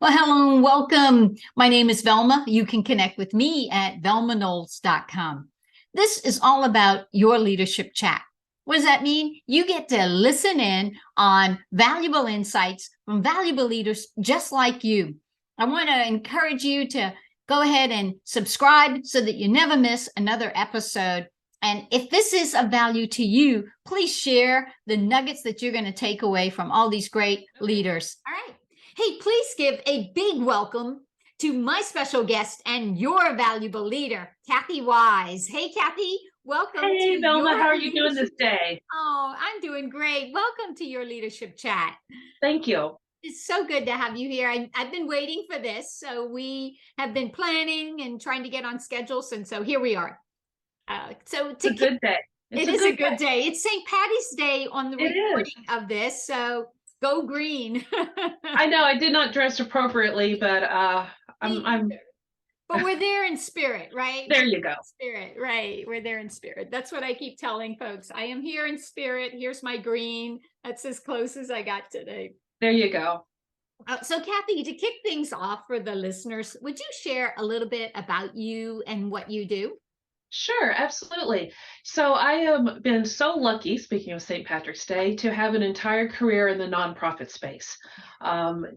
Well, hello and welcome. My name is Velma. You can connect with me at velmanolds.com. This is all about your leadership chat. What does that mean? You get to listen in on valuable insights from valuable leaders just like you. I want to encourage you to go ahead and subscribe so that you never miss another episode. And if this is of value to you, please share the nuggets that you're going to take away from all these great leaders. All right. Hey, please give a big welcome to my special guest and your valuable leader, Cathey Wise. Hey, Cathey, welcome Hey, to Velma, your how are you doing this leadership. day? Oh, I'm doing great. Welcome to your leadership chat. Thank you. It's so good to have you here. I've been waiting for this. So we have been planning and trying to get on schedules. And so here we are. It's a good day. It's It a is a good good day. day. It's St. Patty's Day on the It is. recording of this. So go green. I know I did not dress appropriately, but I'm But we're there in spirit, right? there you go. Spirit, right? We're there in spirit. That's what I keep telling folks. I am here in spirit. Here's my green. That's as close as I got today. There you go. So, Cathey, to kick things off for the listeners, would you share a little bit about you and what you do? Sure, absolutely. So I have been so lucky, speaking of St. Patrick's Day, to have an entire career in the nonprofit space.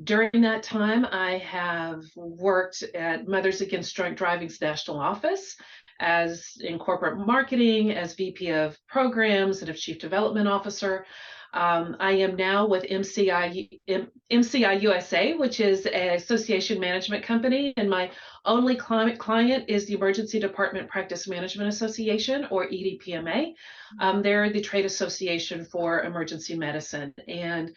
During that time, I have worked at Mothers Against Drunk Driving's national office as in corporate marketing, as VP of programs, and as Chief Development Officer. I am now with MCI USA, which is an association management company, and my only client is the Emergency Department Practice Management Association, or EDPMA. They're the trade association for emergency medicine. And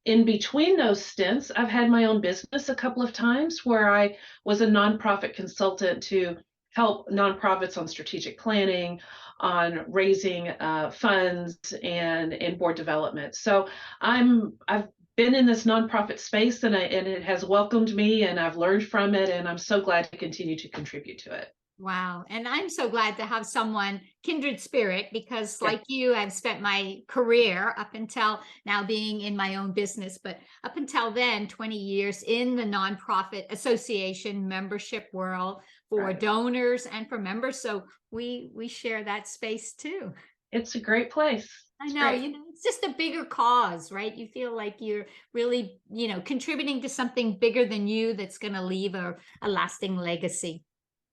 in between those stints, I've had my own business a couple of times where I was a nonprofit consultant to help nonprofits on strategic planning, on raising funds and board development. So I've been in this nonprofit space and it has welcomed me and I've learned from it and I'm so glad to continue to contribute to it. Wow. And I'm so glad to have someone kindred spirit because, Yeah. like you, I've spent my career up until now being in my own business, but up until then, 20 years in the nonprofit association membership world for Right. donors and for members. So we share that space too. It's a great place. I It's know, great. it's just a bigger cause, right? You feel like you're really, contributing to something bigger than you that's going to leave a lasting legacy.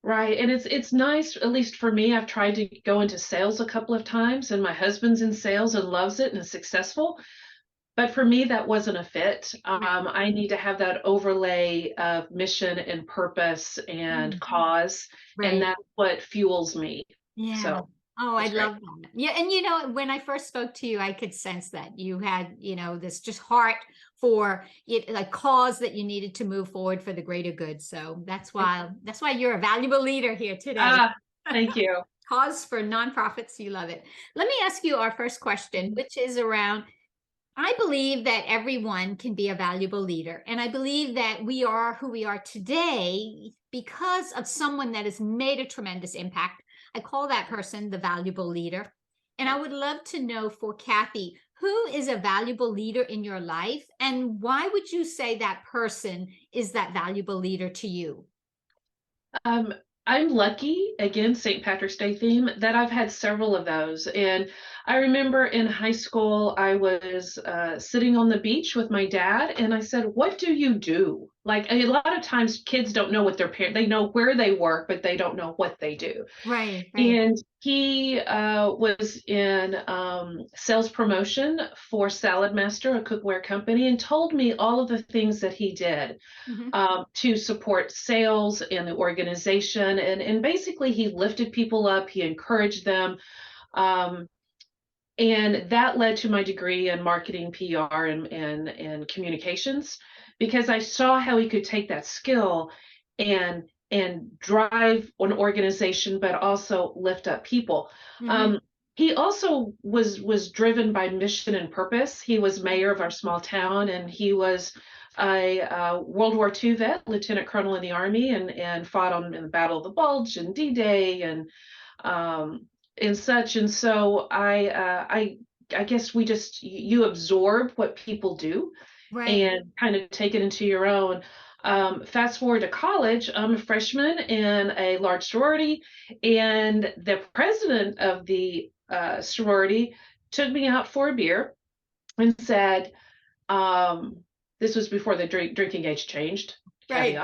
Right. And it's nice, at least for me, I've tried to go into sales a couple of times and my husband's in sales and loves it and is successful. But for me, that wasn't a fit. Right. I need to have that overlay of mission and purpose and Mm. cause, and Right. that's what fuels me. Yeah. So Oh, I it's great. love that. Yeah. And when I first spoke to you, I could sense that you had, this just heart for it, a cause that you needed to move forward for the greater good. So that's why you're a valuable leader here today. Ah, thank you. Cause for nonprofits, you love it. Let me ask you our first question, which is around, I believe that everyone can be a valuable leader. And I believe that we are who we are today because of someone that has made a tremendous impact. I call that person the valuable leader. And I would love to know for Cathey, who is a valuable leader in your life? And why would you say that person is that valuable leader to you? Um, I'm lucky, again, St. Patrick's Day theme, that I've had several of those. And I remember in high school, I was sitting on the beach with my dad, and I said, "What do you do?" Like a lot of times, kids don't know what their parents, they know where they work, but they don't know what they do. Right, right. And he was in sales promotion for Salad Master, a cookware company, and told me all of the things that he did Mhm. to support sales and the organization. And basically, he lifted people up, he encouraged them. Um, and that led to my degree in marketing, PR, and communications, because I saw how he could take that skill and drive an organization, but also lift up people. Mhm. Um, he also was driven by mission and purpose. He was mayor of our small town, and he was a World War II vet, lieutenant colonel in the Army, and fought in the Battle of the Bulge and D-Day um, and such. And so I guess we just you absorb what people do Right. and kind of take it into your own. Fast forward to college, I'm a freshman in a large sorority, and the president of the sorority took me out for a beer and said, um, this was before the drinking age changed, Right.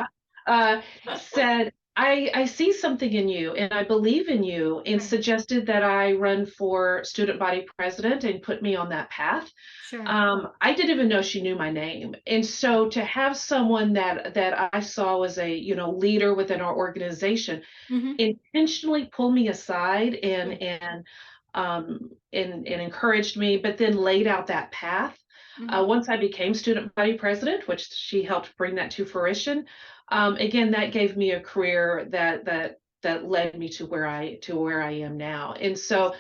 caveat, said, I see something in you and I believe in you, and Right. suggested that I run for student body president and put me on that path. Sure. I didn't even know she knew my name. And so to have someone that I saw as a, leader within our organization Hmm. intentionally pull me aside Yeah. and encouraged me, but then laid out that path. Hmm. Once I became student body president, which she helped bring that to fruition, again, that gave me a career that led me to where I am now. And so,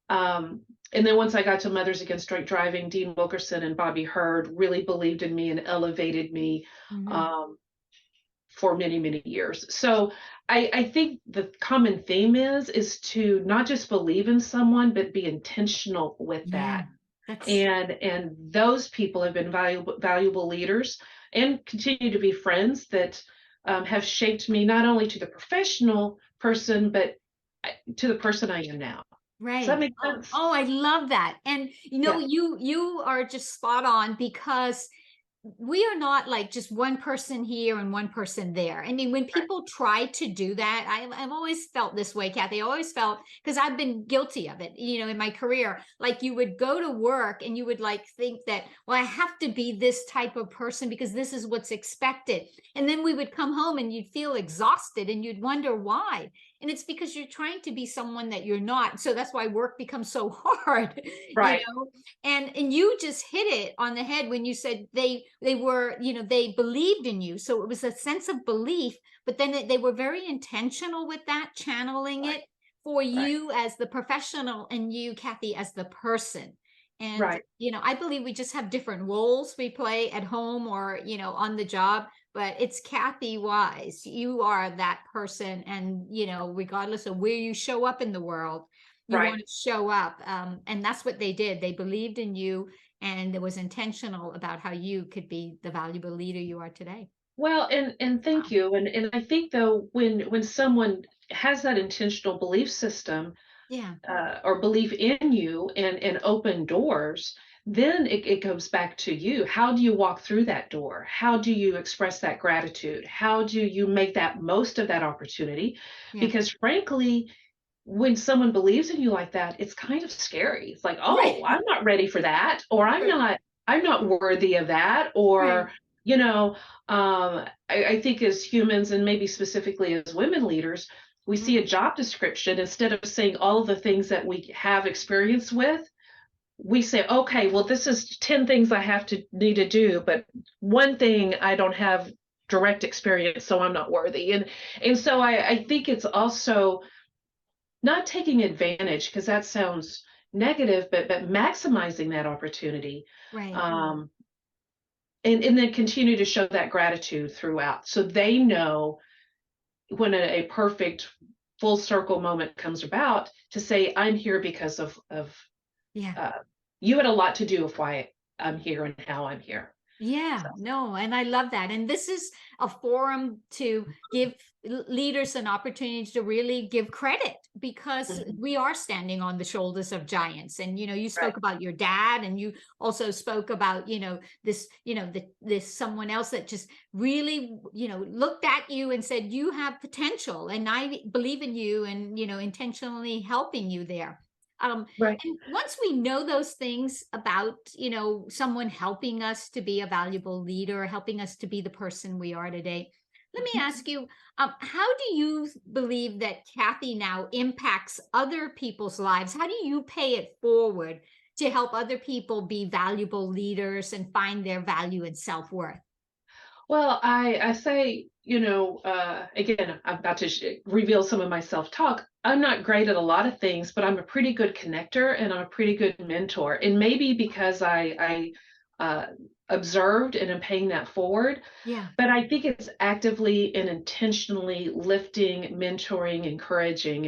and then once I got to Mothers Against Drunk Driving, Dean Wilkerson and Bobby Hurd really believed in me and elevated me. Hmm. Um, for many, many years. So I think the common theme is to not just believe in someone, but be intentional with Yeah. that. That's And those people have been valuable leaders and continue to be friends that have shaped me not only to the professional person, but to the person I am now. Does that right. make Oh, sense? oh, I love that. And Yeah. you are just spot on because we are not like just one person here and one person there. I mean, when Right. people try to do that, I've always felt this way, Cathey. I always felt because I've been guilty of it, in my career. Like you would go to work and you would like think that, well, I have to be this type of person because this is what's expected. And then we would come home and you'd feel exhausted and you'd wonder why. And it's because you're trying to be someone that you're not. So that's why work becomes so hard, you Right. know and you just hit it on the head when you said they were they believed in you, so it was a sense of belief, but then they were very intentional with that, channeling Right. it for Right. you as the professional and you, Cathey, as the person. And Right. I believe we just have different roles we play at home or on the job, but it's Cathey Wise, you are that person. And regardless of where you show up in the world, you Right. want to show up. And that's what they did. They believed in you and it was intentional about how you could be the valuable leader you are today. Well, and thank Wow. you. And I think though when someone has that intentional belief system Yeah. or belief in you and open doors, then it goes back to you. How do you walk through that door? How do you express that gratitude? How do you make that most of that opportunity? Yeah. Because frankly, when someone believes in you like that, it's kind of scary. It's like, Right. oh, I'm not ready for that, or Right. I'm not worthy of that, Right. or, you know, I think as humans and maybe specifically as women leaders, we see Mhm. a job description instead of saying all of the things that we have experience with. We say, okay, well, this is 10 things I have to need to do, but one thing I don't have direct experience, so I'm not worthy. And so I think it's also not taking advantage because that sounds negative, but maximizing that opportunity, Right. um, and then continue to show that gratitude throughout, so they know when a perfect full circle moment comes about to say, I'm here because of Yeah. uh, you had a lot to do with why I'm here and how I'm here. Yeah, So, no, and I love that. And this is a forum to give leaders an opportunity to really give credit because mhm, we are standing on the shoulders of giants. And you right, spoke about your dad, and you also spoke about this this someone else that just really looked at you and said you have potential, and I believe in you, and intentionally helping you there. right. And once we know those things about, someone helping us to be a valuable leader, helping us to be the person we are today, let me Mhm. ask you, how do you believe that Cathey now impacts other people's lives? How do you pay it forward to help other people be valuable leaders and find their value and self-worth? Well, I say, again, I'm about to reveal some of my self-talk. I'm not great at a lot of things, but I'm a pretty good connector and I'm a pretty good mentor. And maybe because uh, observed and am paying that forward. Yeah. But I think it's actively and intentionally lifting, mentoring, encouraging.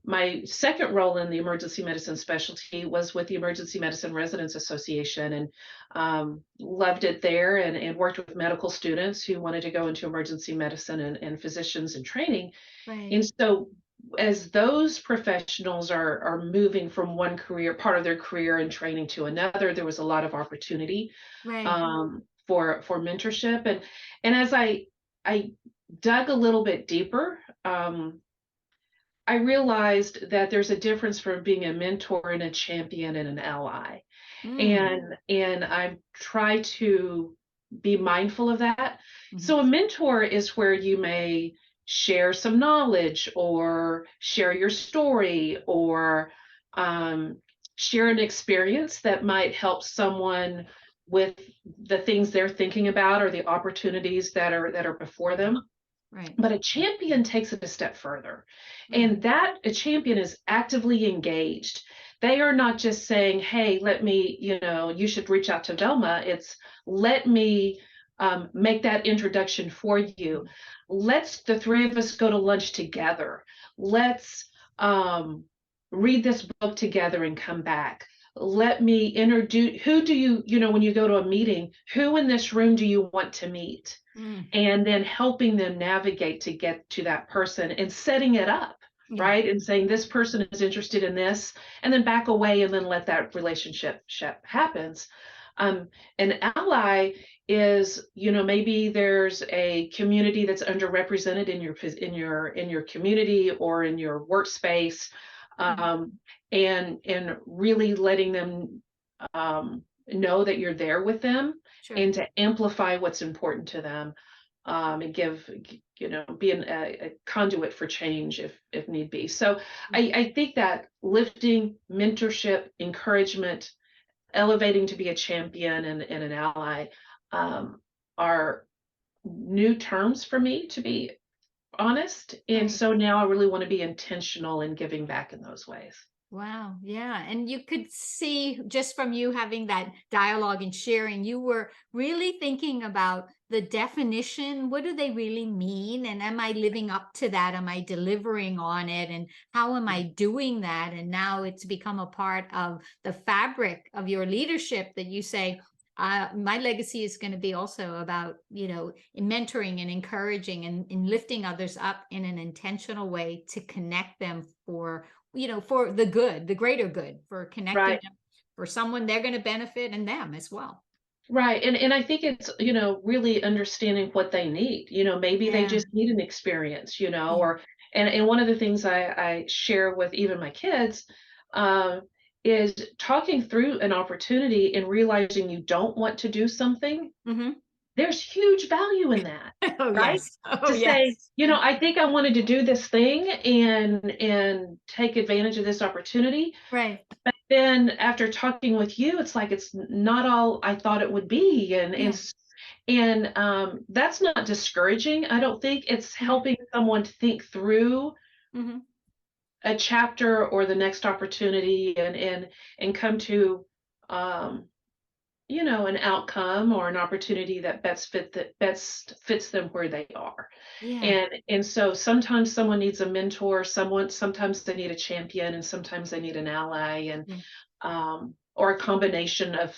My second role in the emergency medicine specialty was with the Emergency Medicine Residents Association, and loved it there, and worked with medical students who wanted to go into emergency medicine, and physicians in training. Right. And so as those professionals are moving from one career, part of their career and training to another, there was a lot of opportunity Right. for mentorship. And as I dug a little bit deeper, I realized that there's a difference from being a mentor and a champion and an ally. Mm. And I try to be mindful of that. Mhm. So a mentor is where you may share some knowledge, or share your story, or um, share an experience that might help someone with the things they're thinking about, or the opportunities that are before them. Right. But a champion takes it a step further, Mm. and that a champion is actively engaged. They are not just saying, hey, let me, you should reach out to Velma. It's, let me make that introduction for you. Let's, the three of us, go to lunch together. Let's read this book together and come back. Let me introduce, who do you, when you go to a meeting, who in this room do you want to meet? Mm. And then helping them navigate to get to that person, and setting it up, Yeah. right? And saying, this person is interested in this, and then back away, and then let that relationship happens. An ally is, maybe there's a community that's underrepresented in your community or in your workspace, Mhm. and really letting them know that you're there with them, Sure. and to amplify what's important to them, and be a conduit for change if need be. So I think that lifting, mentorship, encouragement, elevating to be a champion and an ally, are new terms for me, to be honest. And Right. so now I really want to be intentional in giving back in those ways. Wow. Yeah. And you could see just from you having that dialogue and sharing, you were really thinking about the definition. What do they really mean? And am I living up to that? Am I delivering on it? And how am I doing that? And now it's become a part of the fabric of your leadership that you say, my legacy is going to be also about, in mentoring and encouraging and lifting others up in an intentional way to connect them for the good, the greater good, for connecting Right. them for someone they're going to benefit and them as well. Right. And I think it's, really understanding what they need. Maybe they Yeah. just need an experience, Yeah. or, and one of the things I share with even my kids, um, is talking through an opportunity and realizing you don't want to do something. Hmm. There's huge value in that, Oh, right? yes. Oh, To say, yes. I think I wanted to do this thing and take advantage of this opportunity. Right. Then after talking with you, it's like it's not all I thought it would be, and Yeah. that's not discouraging. I don't think it's Hmm. helping someone to think through Hmm. a chapter or the next opportunity, and come to um, an outcome or an opportunity that best fits them where they are. Yeah. And so sometimes someone needs a mentor, sometimes they need a champion, and sometimes they need an ally, and Yeah. or a combination of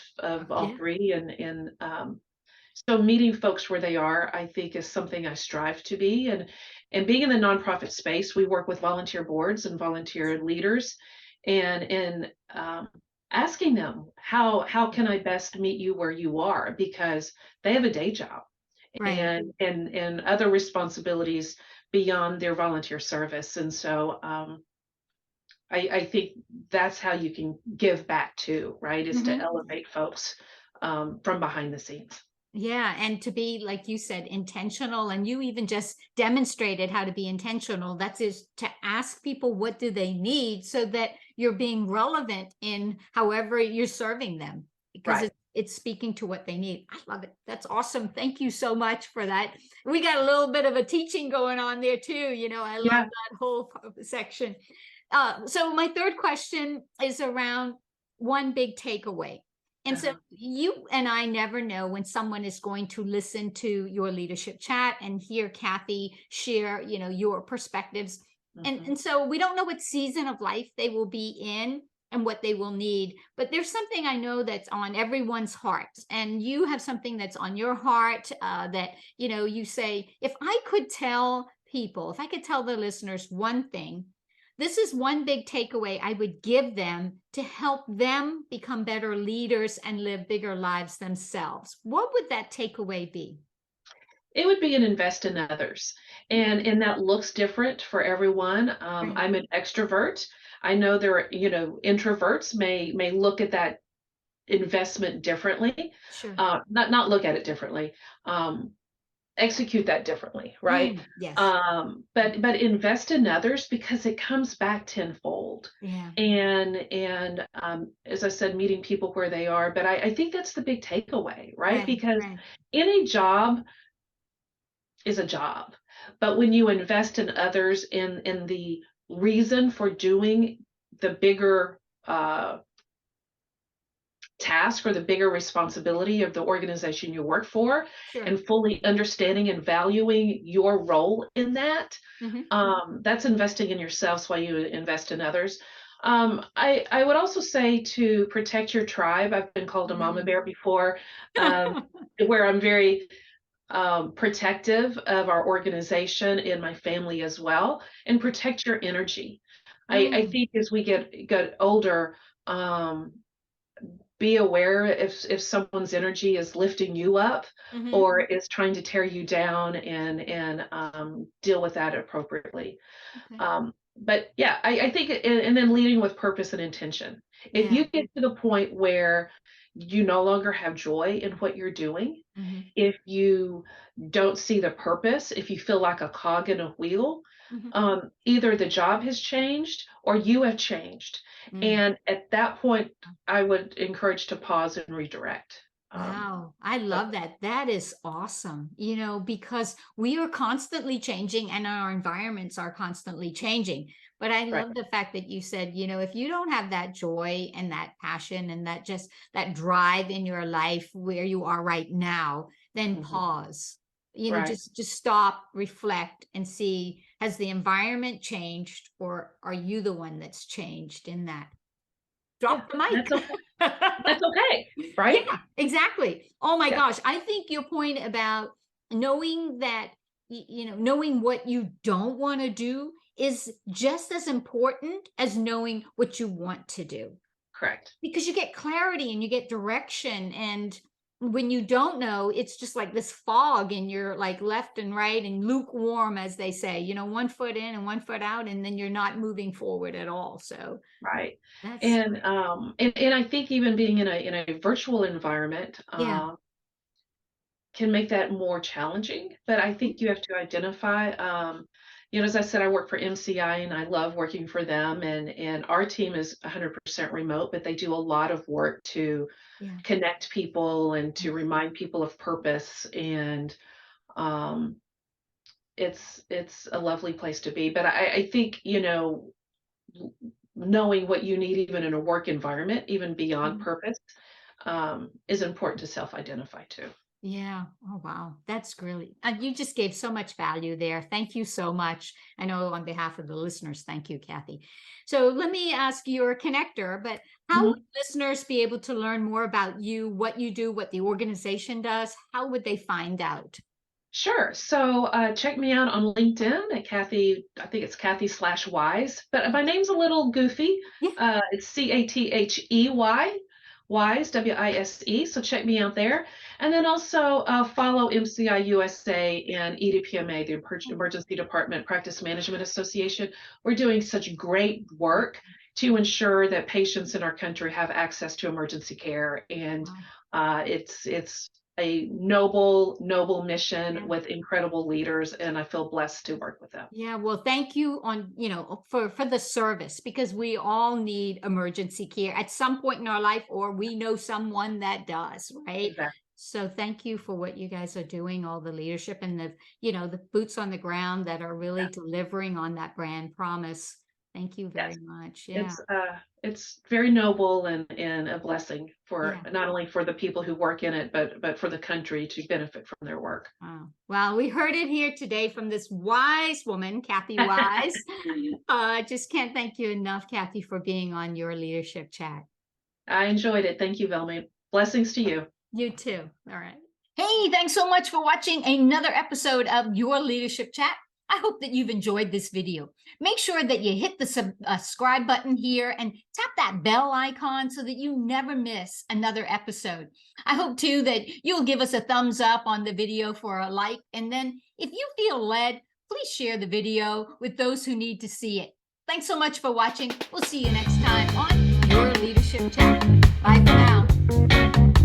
all Yeah. three. And so meeting folks where they are, I think, is something I strive to be. And being in the nonprofit space, we work with volunteer boards and volunteer leaders, and asking them, how can I best meet you where you are, because they have a day job Right. and other responsibilities beyond their volunteer service. And so I think that's how you can give back too, right? Is to Hmm. elevate folks from behind the scenes. Yeah, and to be, like you said, intentional, and you even just demonstrated how to be intentional. That is to ask people what do they need so that you're being relevant in however you're serving them, because Right. it's speaking to what they need. I love it. That's awesome. Thank you so much for that. We got a little bit of a teaching going on there too. I love Yeah. that whole section. So my third question is around one big takeaway. And so you and I never know when someone is going to listen to your leadership chat and hear Cathey share, your perspectives. And, Mhm. and so we don't know what season of life they will be in and what they will need. But there's something I know that's on everyone's heart. And you have something that's on your heart that, you say, if I could tell people, if I could tell the listeners one thing, this is one big takeaway I would give them to help them become better leaders and live bigger lives themselves. What would that takeaway be? It would be an invest in others. And that looks different for everyone. Right. I'm an extrovert. I know there are, introverts may look at that investment differently. Sure. Not look at it differently. Execute that differently, right? Yes. But invest in others because it comes back tenfold. Yeah. And as I said, meeting people where they are. But I think that's the big takeaway, right? Right. Because Right. any job is a job. But when you invest in others in the reason for doing the bigger task or the bigger responsibility of the organization you work for, Sure. and fully understanding and valuing your role in that, Hmm. that's investing in yourselves while you invest in others. I would also say to protect your tribe. I've been called a mama bear before, where I'm very protective of our organization and my family as well, and protect your energy. I think as we get older, be aware if someone's energy is lifting you up Hmm. or is trying to tear you down, and deal with that appropriately. Okay. But yeah, I think, and then leading with purpose and intention. If Yeah. you get to the point where you no longer have joy in what you're doing, Hmm. if you don't see the purpose, if you feel like a cog in a wheel, Hmm. either the job has changed or you have changed. Mm. And at that point, I would encourage to pause and redirect. Wow, I So, love that. That is awesome, because we are constantly changing and our environments are constantly changing. But I right. love the fact that you said, if you don't have that joy and that passion and that drive in your life where you are right now, then Mhm. pause. Right. Just stop, reflect, and see, has the environment changed or are you the one that's changed in that? Yeah. Drop the That's mic. okay. That's okay. Right. Yeah, exactly. Oh my Yeah. gosh. I think your point about knowing that, knowing what you don't want to do is just as important as knowing what you want to do Correct. because you get clarity and you get direction. And when you don't know, it's just like this fog and you're like left and right and lukewarm, as they say, one foot in and one foot out, and then you're not moving forward at all. So Right. that's, And I think even being in a virtual environment, yeah. can make that more challenging. But I think you have to identify, as I said, I work for MCI and I love working for them. And our team is 100% remote, but they do a lot of work to Yeah. connect people and to Okay. remind people of purpose. And um, it's a lovely place to be. But I think, knowing what you need even in a work environment, even beyond Mhm. purpose, is important to self-identify too. Yeah. Oh, wow. That's really, you just gave so much value there. Thank you so much. I know on behalf of the listeners, thank you, Cathey. So let me ask your connector, but how would listeners be able to learn more about you, what you do, what the organization does? How would they find out? Sure. So check me out on LinkedIn at Cathey. I think it's Cathey/Wise, but my name's a little goofy. Yeah. It's Wise, Wise. So check me out there. And then also follow MCI USA and EDPMA, the Emergency Department Practice Management Association. We're doing such great work to ensure that patients in our country have access to emergency care. And Wow. it's a noble mission Yeah. with incredible leaders, and I feel blessed to work with them. Yeah, well, thank you on, for the service because we all need emergency care at some point in our life, or we know someone that does, right? Exactly. So thank you for what you guys are doing, all the leadership and the boots on the ground that are really delivering on that brand promise. Thank you Yes. very much. Yeah. It's very noble and a blessing for Yeah. not only for the people who work in it, but for the country to benefit from their work. Wow. Well, we heard it here today from this wise woman, Cathey Wise. Just can't thank you enough, Cathey, for being on Your Leadership Chat. I enjoyed it. Thank you, Velma. Blessings to you. You too. All right. Hey, thanks so much for watching another episode of Your Leadership Chat. I hope that you've enjoyed this video. Make sure that you hit the subscribe button here and tap that bell icon so that you never miss another episode. I hope too that you'll give us a thumbs up on the video for a like. And then if you feel led, please share the video with those who need to see it. Thanks so much for watching. We'll see you next time on Your Leadership Chat. Bye for now.